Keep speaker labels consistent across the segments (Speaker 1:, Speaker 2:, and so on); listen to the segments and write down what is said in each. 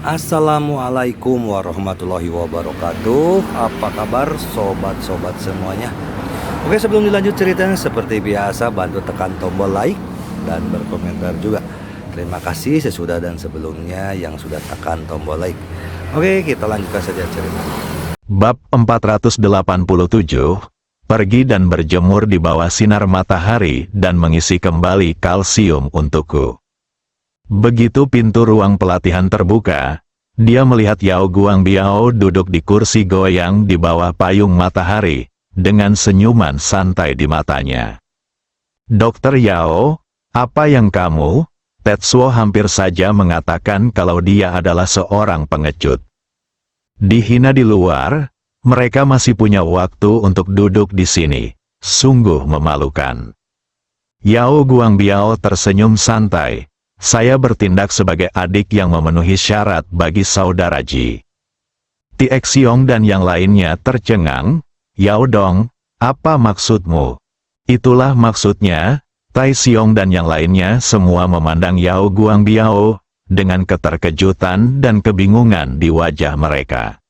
Speaker 1: Assalamualaikum warahmatullahi wabarakatuh. Apa kabar sobat-sobat semuanya? Oke, sebelum dilanjut ceritanya, seperti biasa bantu tekan tombol like dan berkomentar juga. Terima kasih sesudah dan sebelumnya yang sudah tekan tombol like. Oke, kita lanjutkan saja ceritanya.
Speaker 2: Bab 487, pergi dan berjemur di bawah sinar matahari dan mengisi kembali kalsium untukku. Begitu pintu ruang pelatihan terbuka, dia melihat Yao Guangbiao duduk di kursi goyang di bawah payung matahari, dengan senyuman santai di matanya. "Dokter Yao, apa yang kamu?" Tetsuo hampir saja mengatakan kalau dia adalah seorang pengecut. Dihina di luar, mereka masih punya waktu untuk duduk di sini. Sungguh memalukan. Yao Guangbiao tersenyum santai. "Saya bertindak sebagai adik yang memenuhi syarat bagi saudara Ji." Tie Xiong dan yang lainnya tercengang. "Yao Dong, apa maksudmu?" "Itulah maksudnya." Tai Xiong dan yang lainnya semua memandang Yao Guangbiao dengan keterkejutan dan kebingungan di wajah mereka.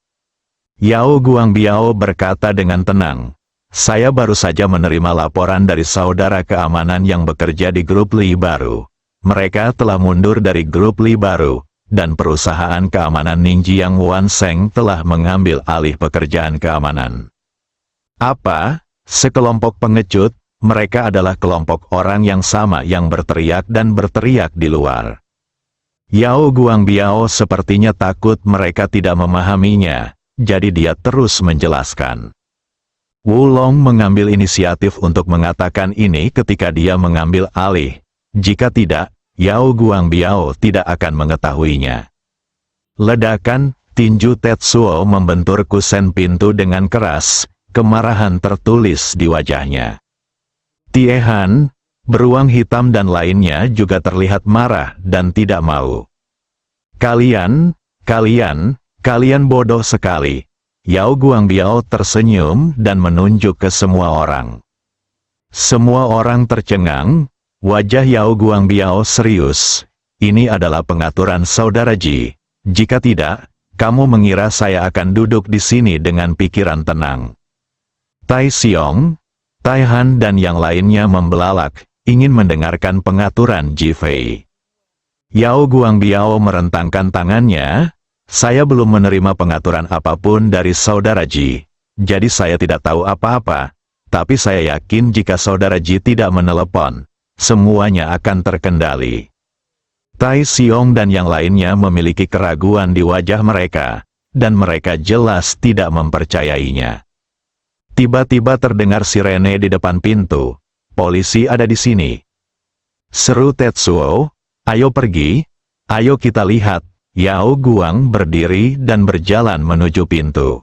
Speaker 2: Yao Guangbiao berkata dengan tenang, "Saya baru saja menerima laporan dari saudara keamanan yang bekerja di grup Li baru. Mereka telah mundur dari grup Li baru, dan perusahaan keamanan Ningjiang Wanseng telah mengambil alih pekerjaan keamanan." "Apa? Sekelompok pengecut?" Mereka adalah kelompok orang yang sama yang berteriak dan berteriak di luar. Yao Guangbiao sepertinya takut mereka tidak memahaminya, jadi dia terus menjelaskan. Wu Long mengambil inisiatif untuk mengatakan ini ketika dia mengambil alih. Jika tidak, Yao Guangbiao tidak akan mengetahuinya. Ledakan, tinju Tetsuo membentur kusen pintu dengan keras, kemarahan tertulis di wajahnya. Tie Han, beruang hitam dan lainnya juga terlihat marah dan tidak mau. Kalian bodoh sekali." Yao Guangbiao tersenyum dan menunjuk ke semua orang. Semua orang tercengang. Wajah Yao Guangbiao serius. "Ini adalah pengaturan saudara Ji. Jika tidak, kamu mengira saya akan duduk di sini dengan pikiran tenang." Tai Xiong, Tai Han dan yang lainnya membelalak, ingin mendengarkan pengaturan Ji Fei. Yao Guangbiao merentangkan tangannya. "Saya belum menerima pengaturan apapun dari saudara Ji, jadi saya tidak tahu apa-apa, tapi saya yakin jika saudara Ji tidak menelepon, semuanya akan terkendali." Tai Xiong dan yang lainnya memiliki keraguan di wajah mereka, dan mereka jelas tidak mempercayainya. Tiba-tiba terdengar sirene di depan pintu. "Polisi ada di sini," seru Tetsuo. "Ayo pergi, ayo kita lihat." Yao Guang berdiri dan berjalan menuju pintu.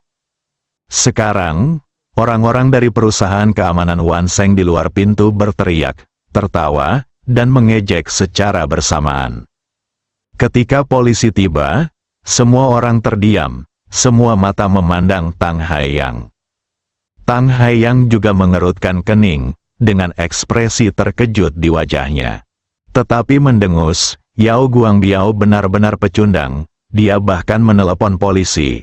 Speaker 2: Sekarang, orang-orang dari perusahaan keamanan Wanseng di luar pintu berteriak, tertawa, dan mengejek secara bersamaan. Ketika polisi tiba, semua orang terdiam, semua mata memandang Tang Haiyang. Tang Haiyang juga mengerutkan kening, dengan ekspresi terkejut di wajahnya. Tetapi mendengus, Yao Guangbiao benar-benar pecundang, dia bahkan menelepon polisi.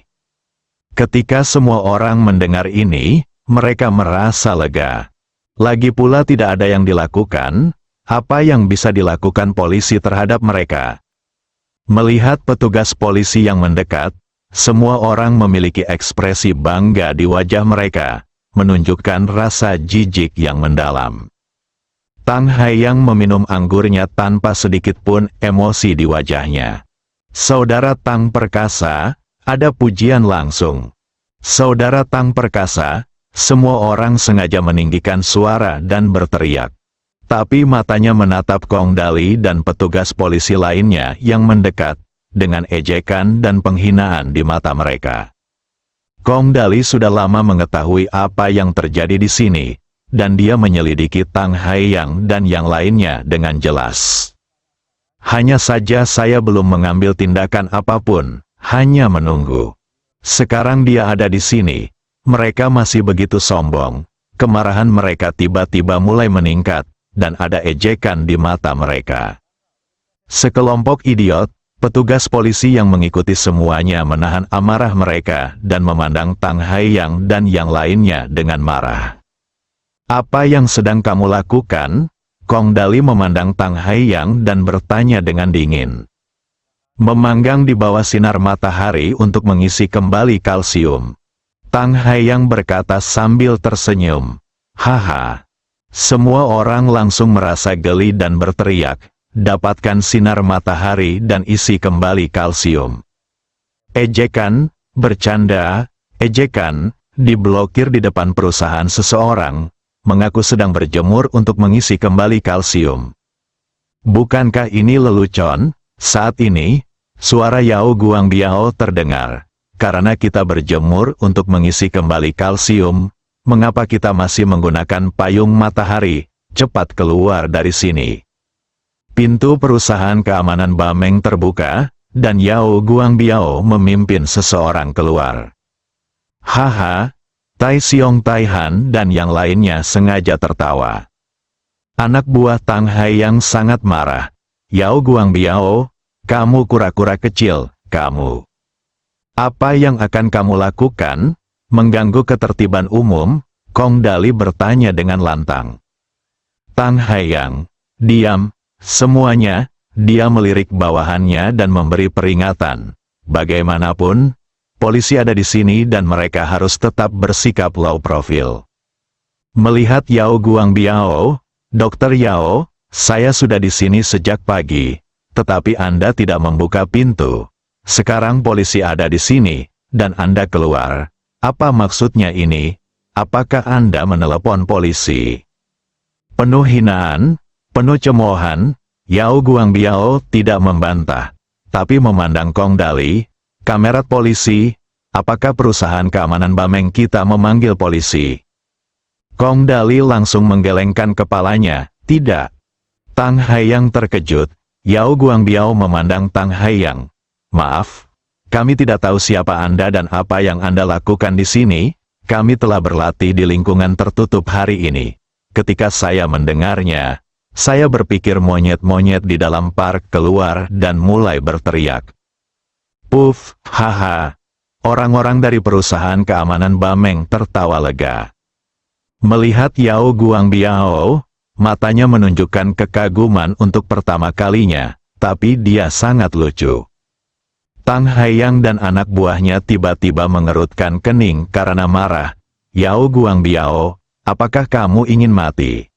Speaker 2: Ketika semua orang mendengar ini, mereka merasa lega. Lagi pula tidak ada yang dilakukan, apa yang bisa dilakukan polisi terhadap mereka? Melihat petugas polisi yang mendekat, semua orang memiliki ekspresi bangga di wajah mereka, menunjukkan rasa jijik yang mendalam. Tang Haiyang meminum anggurnya tanpa sedikit pun emosi di wajahnya. "Saudara Tang Perkasa," ada pujian langsung. "Saudara Tang Perkasa," semua orang sengaja meninggikan suara dan berteriak. Tapi matanya menatap Kong Dali dan petugas polisi lainnya yang mendekat, dengan ejekan dan penghinaan di mata mereka. Kong Dali sudah lama mengetahui apa yang terjadi di sini, dan dia menyelidiki Tang Haiyang dan yang lainnya dengan jelas. "Hanya saja saya belum mengambil tindakan apapun, hanya menunggu. Sekarang dia ada di sini, mereka masih begitu sombong." Kemarahan mereka tiba-tiba mulai meningkat, dan ada ejekan di mata mereka. "Sekelompok idiot, Petugas polisi yang mengikuti semuanya menahan amarah mereka dan memandang Tang Haiyang dan yang lainnya dengan marah. "Apa yang sedang kamu lakukan?" Kong Dali memandang Tang Haiyang dan bertanya dengan dingin. "Memanggang di bawah sinar matahari untuk mengisi kembali kalsium." Tang Haiyang berkata sambil tersenyum. "Haha." Semua orang langsung merasa geli dan berteriak, "Dapatkan sinar matahari dan isi kembali kalsium." Ejekan, bercanda, ejekan, diblokir di depan perusahaan seseorang, mengaku sedang berjemur untuk mengisi kembali kalsium. Bukankah ini lelucon? Saat ini, suara Yao Guangbiao terdengar. Karena kita berjemur untuk mengisi kembali kalsium, mengapa kita masih menggunakan payung matahari? Cepat keluar dari sini. Pintu perusahaan keamanan Bameng terbuka, dan Yao Guangbiao memimpin seseorang keluar. Haha, Tai Xiong Taihan dan yang lainnya sengaja tertawa. Anak buah Tang Haiyang sangat marah. "Yao Guangbiao, kamu kura-kura kecil, kamu. Apa yang akan kamu lakukan? Mengganggu ketertiban umum?" Kong Dali bertanya dengan lantang. Tang Haiyang, "Diam." Semuanya, dia melirik bawahannya dan memberi peringatan. Bagaimanapun, polisi ada di sini dan mereka harus tetap bersikap low profile. Melihat Yao Guangbiao, "Dokter Yao, saya sudah di sini sejak pagi, tetapi Anda tidak membuka pintu. Sekarang polisi ada di sini, dan Anda keluar. Apa maksudnya ini? Apakah Anda menelepon polisi?" Penuh hinaan, penuh cemoohan, Yao Guangbiao tidak membantah, tapi memandang Kong Dali. "Kamerat polisi, apakah perusahaan keamanan Bameng kita memanggil polisi?" Kong Dali langsung menggelengkan kepalanya. "Tidak." Tang Haiyang terkejut. Yao Guangbiao memandang Tang Haiyang. "Maaf, kami tidak tahu siapa Anda dan apa yang Anda lakukan di sini. Kami telah berlatih di lingkungan tertutup hari ini. Ketika saya mendengarnya, saya berpikir monyet-monyet di dalam park keluar dan mulai berteriak." Puff, haha. Orang-orang dari perusahaan keamanan Bameng tertawa lega. Melihat Yao Guangbiao, matanya menunjukkan kekaguman untuk pertama kalinya, tapi dia sangat lucu. Tang Haiyang dan anak buahnya tiba-tiba mengerutkan kening karena marah. "Yao Guangbiao, apakah kamu ingin mati?"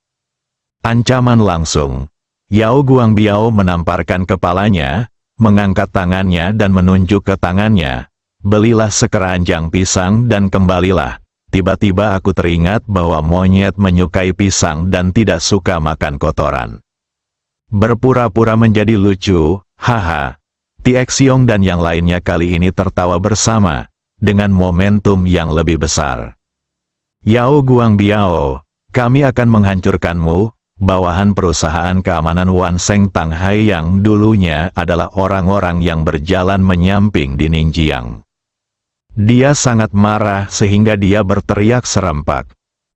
Speaker 2: Ancaman langsung. Yao Guangbiao menamparkan kepalanya, mengangkat tangannya dan menunjuk ke tangannya. "Belilah sekeranjang pisang dan kembalilah." Tiba-tiba aku teringat bahwa monyet menyukai pisang dan tidak suka makan kotoran. Berpura-pura menjadi lucu, haha. Tie Xiong dan yang lainnya kali ini tertawa bersama, dengan momentum yang lebih besar. "Yao Guangbiao, kami akan menghancurkanmu." Bawahan perusahaan keamanan Wan Seng Tang Haiyang dulunya adalah orang-orang yang berjalan menyamping di Ningjiang. Dia sangat marah sehingga dia berteriak serempak.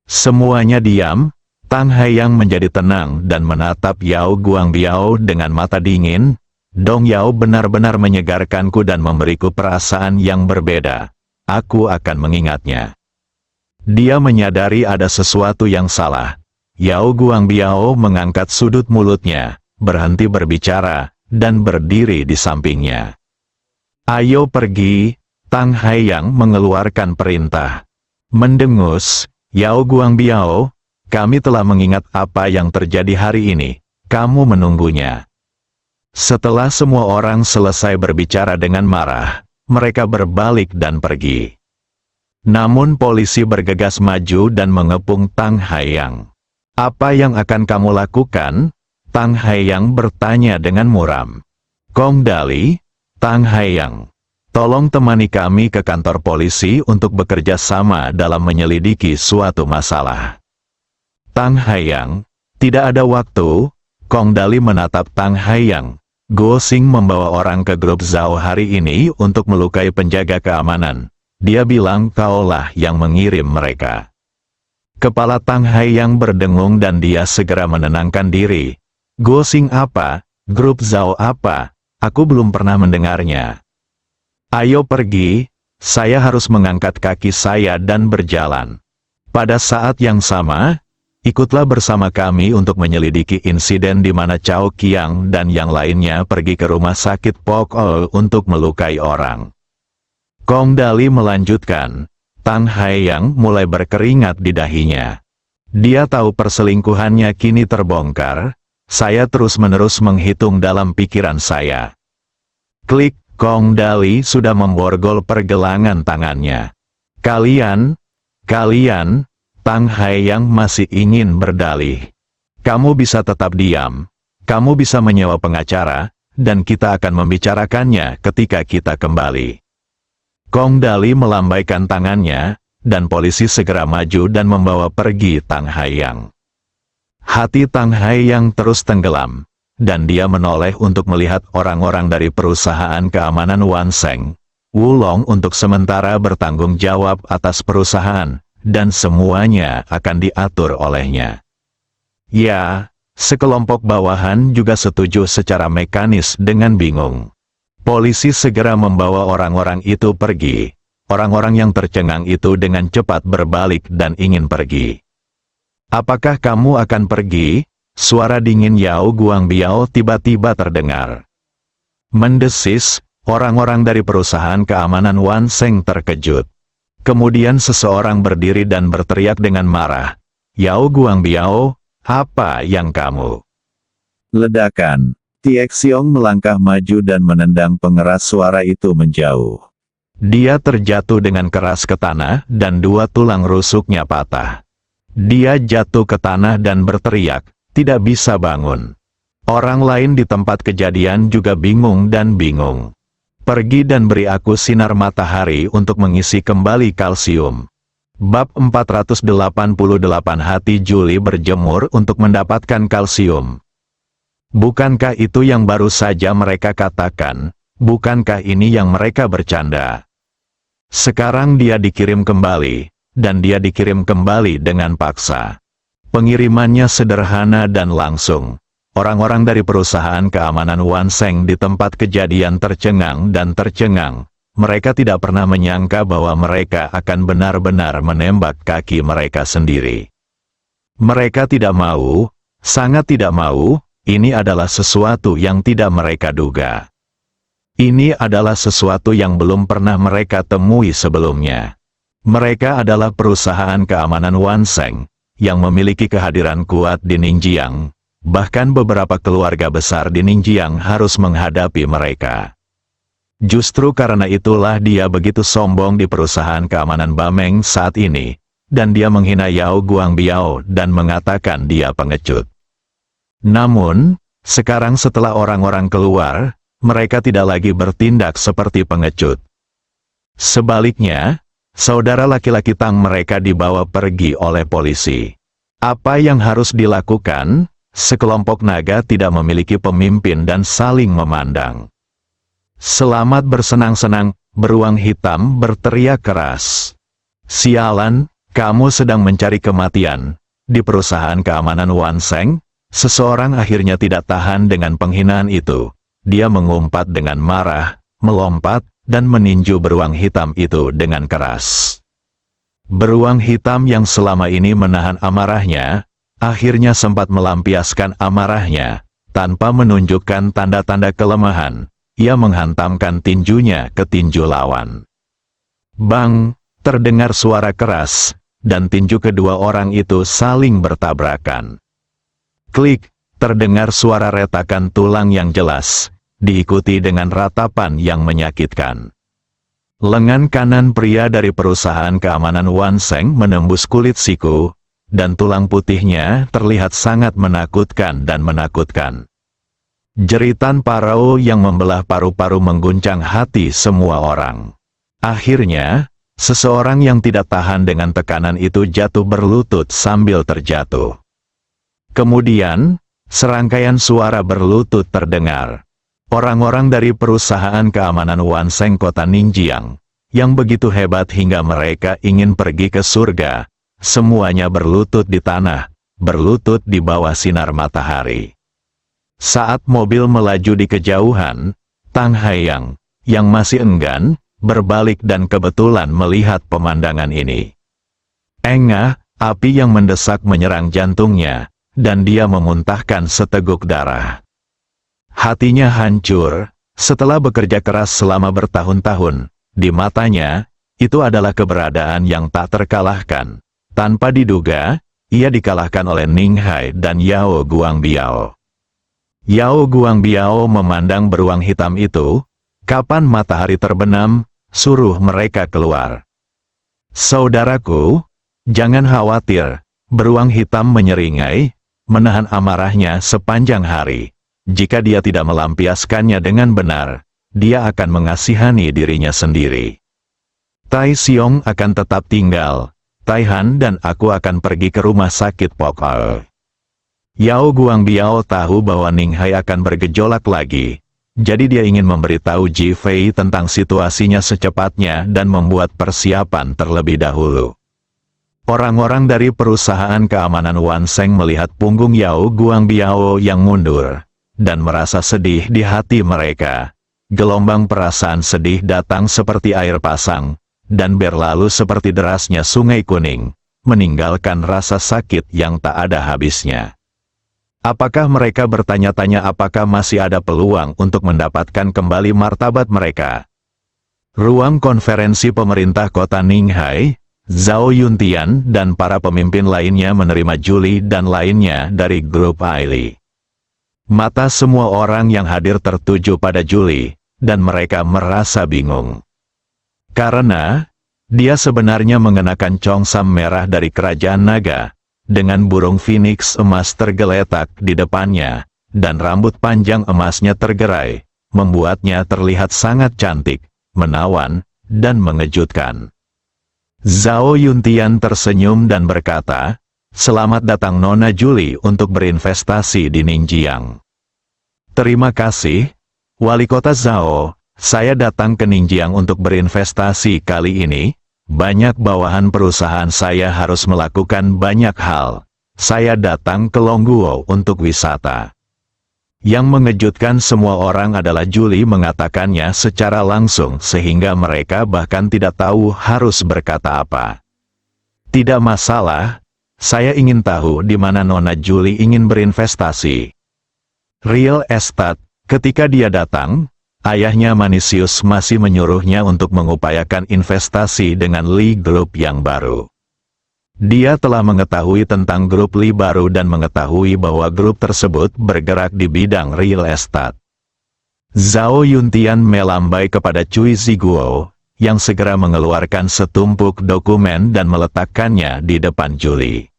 Speaker 2: Semuanya diam. Tang Haiyang menjadi tenang dan menatap Yao Guangbiao dengan mata dingin. "Dong Yao benar-benar menyegarkanku dan memberiku perasaan yang berbeda. Aku akan mengingatnya." Dia menyadari ada sesuatu yang salah. Yao Guangbiao mengangkat sudut mulutnya, berhenti berbicara, dan berdiri di sampingnya. "Ayo pergi." Tang Haiyang mengeluarkan perintah. Mendengus, "Yao Guangbiao, kami telah mengingat apa yang terjadi hari ini. Kamu menunggunya." Setelah semua orang selesai berbicara dengan marah, mereka berbalik dan pergi. Namun polisi bergegas maju dan mengepung Tang Haiyang. "Apa yang akan kamu lakukan?" Tang Haiyang bertanya dengan muram. "Kong Dali, Tang Haiyang, tolong temani kami ke kantor polisi untuk bekerja sama dalam menyelidiki suatu masalah." Tang Haiyang, "Tidak ada waktu." Kong Dali menatap Tang Haiyang. "Guo Xing membawa orang ke grup Zhao hari ini untuk melukai penjaga keamanan. Dia bilang kaulah yang mengirim mereka." Kepala Tang Haiyang berdengung dan dia segera menenangkan diri. "Guo Xing apa? Grup Zhao apa?" Aku belum pernah mendengarnya. Ayo pergi, saya harus mengangkat kaki saya dan berjalan. Pada saat yang sama, ikutlah bersama kami untuk menyelidiki insiden di mana Cao Qiang dan yang lainnya pergi ke rumah sakit Pok Ol untuk melukai orang. Kong Dali melanjutkan. Tang Haiyang mulai berkeringat di dahinya. Dia tahu perselingkuhannya kini terbongkar. Saya terus-menerus menghitung dalam pikiran saya. Klik, Kong Dali sudah memborgol pergelangan tangannya. Kalian, Tang Haiyang masih ingin berdalih. Kamu bisa tetap diam. Kamu bisa menyewa pengacara, dan kita akan membicarakannya ketika kita kembali. Kong Dali melambaikan tangannya, dan polisi segera maju dan membawa pergi Tang Haiyang. Hati Tang Haiyang terus tenggelam, dan dia menoleh untuk melihat orang-orang dari perusahaan keamanan Wan Seng. Wulong untuk sementara bertanggung jawab atas perusahaan, dan semuanya akan diatur olehnya. Ya, sekelompok bawahan juga setuju secara mekanis dengan bingung. Polisi segera membawa orang-orang itu pergi. Orang-orang yang tercengang itu dengan cepat berbalik dan ingin pergi. Apakah kamu akan pergi? Suara dingin Yao Guangbiao tiba-tiba terdengar. Mendesis, orang-orang dari perusahaan keamanan Wan Seng terkejut. Kemudian seseorang berdiri dan berteriak dengan marah. Yao Guangbiao, apa yang kamu?
Speaker 3: Ledakan. Tiexiong melangkah maju dan menendang pengeras suara itu menjauh.
Speaker 2: Dia terjatuh dengan keras ke tanah dan dua tulang rusuknya patah. Dia jatuh ke tanah dan berteriak, tidak bisa bangun. Orang lain di tempat kejadian juga bingung dan bingung. Pergi dan beri aku sinar matahari untuk mengisi kembali kalsium. Bab 488 Hati Juli berjemur untuk mendapatkan kalsium. Bukankah itu yang baru saja mereka katakan? Bukankah ini yang mereka bercanda? Sekarang dia dikirim kembali, dan dia dikirim kembali dengan paksa. Pengirimannya sederhana dan langsung. Orang-orang dari perusahaan keamanan Wan Seng di tempat kejadian tercengang dan tercengang. Mereka tidak pernah menyangka bahwa mereka akan benar-benar menembak kaki mereka sendiri. Mereka tidak mau, sangat tidak mau, ini adalah sesuatu yang tidak mereka duga. Ini adalah sesuatu yang belum pernah mereka temui sebelumnya. Mereka adalah perusahaan keamanan Wan Seng, yang memiliki kehadiran kuat di Ningjiang. Bahkan beberapa keluarga besar di Ningjiang harus menghadapi mereka. Justru karena itulah dia begitu sombong di perusahaan keamanan Bameng saat ini, dan dia menghina Yao Guangbiao dan mengatakan dia pengecut. Namun, sekarang setelah orang-orang keluar, mereka tidak lagi bertindak seperti pengecut. Sebaliknya, saudara laki-laki Tang mereka dibawa pergi oleh polisi. Apa yang harus dilakukan? Sekelompok naga tidak memiliki pemimpin dan saling memandang. Selamat bersenang-senang, beruang hitam berteriak keras. Sialan, kamu sedang mencari kematian. Di perusahaan keamanan Wan Seng, seseorang akhirnya tidak tahan dengan penghinaan itu. Dia mengumpat dengan marah, melompat, dan meninju beruang hitam itu dengan keras. Beruang hitam yang selama ini menahan amarahnya, akhirnya sempat melampiaskan amarahnya, tanpa menunjukkan tanda-tanda kelemahan. Ia menghantamkan tinjunya ke tinju lawan. Bang, terdengar suara keras, dan tinju kedua orang itu saling bertabrakan. Klik, terdengar suara retakan tulang yang jelas, diikuti dengan ratapan yang menyakitkan. Lengan kanan pria dari perusahaan keamanan Wan Seng menembus kulit siku, dan tulang putihnya terlihat sangat menakutkan dan menakutkan. Jeritan parau yang membelah paru-paru mengguncang hati semua orang. Akhirnya, seseorang yang tidak tahan dengan tekanan itu jatuh berlutut sambil terjatuh. Kemudian, serangkaian suara berlutut terdengar. Orang-orang dari perusahaan keamanan Wan Seng kota Ningjiang, yang begitu hebat hingga mereka ingin pergi ke surga, semuanya berlutut di tanah, berlutut di bawah sinar matahari. Saat mobil melaju di kejauhan, Tang Haiyang, yang masih enggan, berbalik dan kebetulan melihat pemandangan ini. Engah, api yang mendesak menyerang jantungnya, dan dia memuntahkan seteguk darah. Hatinya hancur, setelah bekerja keras selama bertahun-tahun, di matanya, itu adalah keberadaan yang tak terkalahkan. Tanpa diduga, ia dikalahkan oleh Ning Hai dan Yao Guangbiao. Yao Guangbiao memandang beruang hitam itu. Kapan matahari terbenam, suruh mereka keluar. Saudaraku, jangan khawatir, beruang hitam menyeringai, menahan amarahnya sepanjang hari. Jika dia tidak melampiaskannya dengan benar, dia akan mengasihani dirinya sendiri. Tai Xiong akan tetap tinggal, Tai Han dan aku akan pergi ke rumah sakit pokok. Yao Guangbiao tahu bahwa Ning Hai akan bergejolak lagi. Jadi dia ingin memberitahu Ji Fei tentang situasinya secepatnya dan membuat persiapan terlebih dahulu. Orang-orang dari perusahaan keamanan Wan Seng melihat punggung Yao Guangbiao yang mundur, dan merasa sedih di hati mereka. Gelombang perasaan sedih datang seperti air pasang, dan berlalu seperti derasnya sungai kuning, meninggalkan rasa sakit yang tak ada habisnya. Apakah mereka bertanya-tanya apakah masih ada peluang untuk mendapatkan kembali martabat mereka? Ruang konferensi pemerintah kota Ninghai, Zhao Yuntian dan para pemimpin lainnya menerima Julie dan lainnya dari grup Aili. Mata semua orang yang hadir tertuju pada Julie, dan mereka merasa bingung. Karena, dia sebenarnya mengenakan congsam merah dari kerajaan naga, dengan burung phoenix emas tergeletak di depannya, dan rambut panjang emasnya tergerai, membuatnya terlihat sangat cantik, menawan, dan mengejutkan. Zhao Yuntian tersenyum dan berkata, "Selamat datang Nona Julie untuk berinvestasi di Ningjiang." "Terima kasih, Wali Kota Zhao, saya datang ke Ningjiang untuk berinvestasi kali ini. Banyak bawahan perusahaan saya harus melakukan banyak hal. Saya datang ke Longguo untuk wisata." Yang mengejutkan semua orang adalah Julie mengatakannya secara langsung sehingga mereka bahkan tidak tahu harus berkata apa. "Tidak masalah, saya ingin tahu di mana Nona Julie ingin berinvestasi." Real estate, ketika dia datang, ayahnya Manisius masih menyuruhnya untuk mengupayakan investasi dengan Li Group yang baru. Dia telah mengetahui tentang grup Li baru dan mengetahui bahwa grup tersebut bergerak di bidang real estate. Zhao Yuntian melambai kepada Cui Ziguo, yang segera mengeluarkan setumpuk dokumen dan meletakkannya di depan Julie.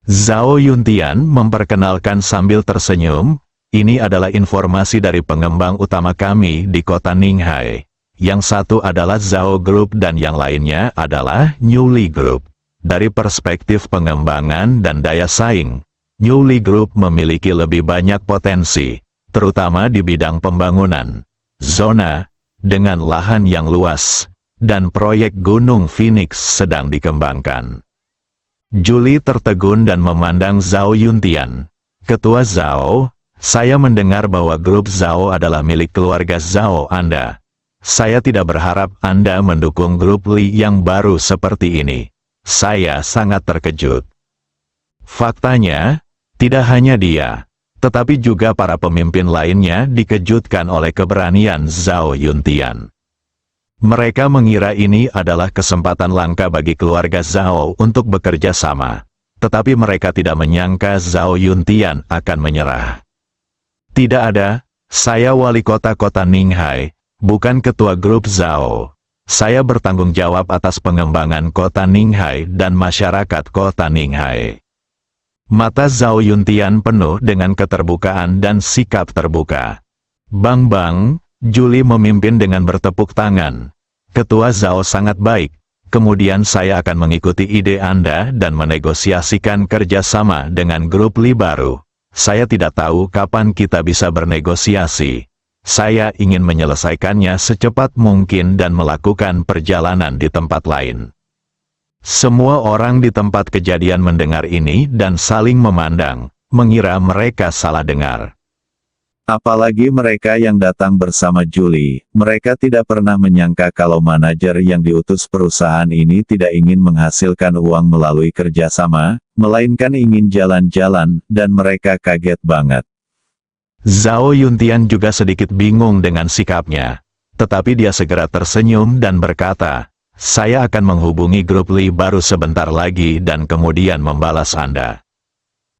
Speaker 2: Zhao Yuntian memperkenalkan sambil tersenyum, "Ini adalah informasi dari pengembang utama kami di kota Ninghai. Yang satu adalah Zhao Group dan yang lainnya adalah New Li Group. Dari perspektif pengembangan dan daya saing, New Li Group memiliki lebih banyak potensi, terutama di bidang pembangunan, zona, dengan lahan yang luas, dan proyek Gunung Phoenix sedang dikembangkan." Julie tertegun dan memandang Zhao Yuntian. "Ketua Zhao, saya mendengar bahwa grup Zhao adalah milik keluarga Zhao Anda. Saya tidak berharap Anda mendukung grup Li yang baru seperti ini. Saya sangat terkejut." Faktanya, tidak hanya dia, tetapi juga para pemimpin lainnya dikejutkan oleh keberanian Zhao Yuntian. Mereka mengira ini adalah kesempatan langka bagi keluarga Zhao untuk bekerja sama, tetapi mereka tidak menyangka Zhao Yuntian akan menyerah. "Tidak ada, saya wali kota Ninghai, bukan ketua grup Zhao. Saya bertanggung jawab atas pengembangan kota Ninghai dan masyarakat kota Ninghai." Mata Zhao Yuntian penuh dengan keterbukaan dan sikap terbuka. "Bang, Julie memimpin dengan bertepuk tangan. Ketua Zhao sangat baik. Kemudian saya akan mengikuti ide Anda dan menegosiasikan kerjasama dengan grup Li baru. Saya tidak tahu kapan kita bisa bernegosiasi. Saya ingin menyelesaikannya secepat mungkin dan melakukan perjalanan di tempat lain." Semua orang di tempat kejadian mendengar ini dan saling memandang, mengira mereka salah dengar.
Speaker 3: Apalagi mereka yang datang bersama Julie, mereka tidak pernah menyangka kalau manajer yang diutus perusahaan ini tidak ingin menghasilkan uang melalui kerjasama, melainkan ingin jalan-jalan, dan mereka kaget banget.
Speaker 2: Zhao Yuntian juga sedikit bingung dengan sikapnya. Tetapi dia segera tersenyum dan berkata, "Saya akan menghubungi grup Li baru sebentar lagi dan kemudian membalas Anda."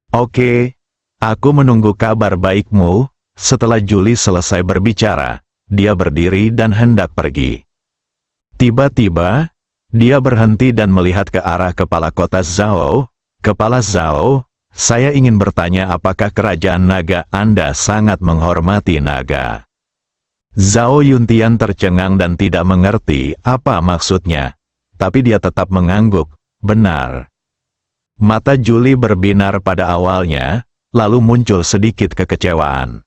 Speaker 2: "Oke, aku menunggu kabar baikmu." Setelah Julie selesai berbicara, dia berdiri dan hendak pergi. Tiba-tiba, dia berhenti dan melihat ke arah kepala kota Zhao. "Kepala Zhao, saya ingin bertanya apakah kerajaan naga Anda sangat menghormati naga?" Zhao Yuntian tercengang dan tidak mengerti apa maksudnya, tapi dia tetap mengangguk, "Benar." Mata Julie berbinar pada awalnya, lalu muncul sedikit kekecewaan.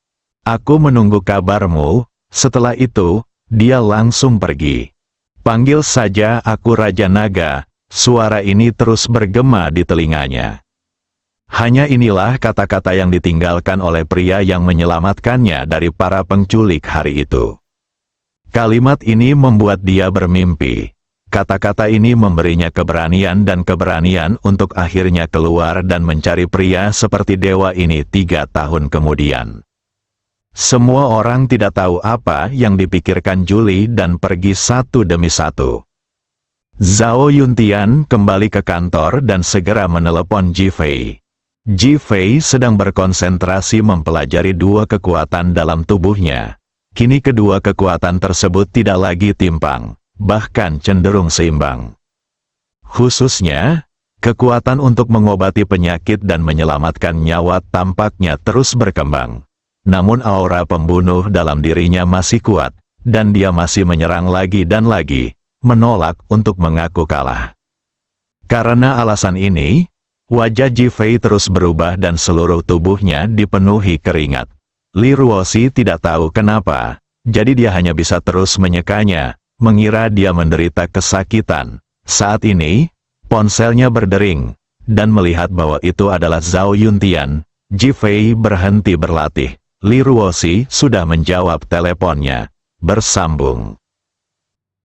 Speaker 2: "Aku menunggu kabarmu." Setelah itu, dia langsung pergi. "Panggil saja aku Raja Naga." Suara ini terus bergema di telinganya. Hanya inilah kata-kata yang ditinggalkan oleh pria yang menyelamatkannya dari para penculik hari itu. Kalimat ini membuat dia bermimpi. Kata-kata ini memberinya keberanian dan keberanian untuk akhirnya keluar dan mencari pria seperti dewa ini 3 tahun kemudian. Semua orang tidak tahu apa yang dipikirkan Julie dan pergi satu demi satu. Zhao Yuntian kembali ke kantor dan segera menelepon Ji Fei. Ji Fei sedang berkonsentrasi mempelajari 2 kekuatan dalam tubuhnya. Kini kedua kekuatan tersebut tidak lagi timpang, bahkan cenderung seimbang. Khususnya, kekuatan untuk mengobati penyakit dan menyelamatkan nyawa tampaknya terus berkembang. Namun aura pembunuh dalam dirinya masih kuat, dan dia masih menyerang lagi dan lagi, menolak untuk mengaku kalah. Karena alasan ini, wajah Ji Fei terus berubah dan seluruh tubuhnya dipenuhi keringat. Li Ruoxi tidak tahu kenapa, jadi dia hanya bisa terus menyekanya, mengira dia menderita kesakitan. Saat ini, ponselnya berdering, dan melihat bahwa itu adalah Zhao Yuntian, Ji Fei berhenti berlatih. Li Ruoxi sudah menjawab teleponnya. Bersambung.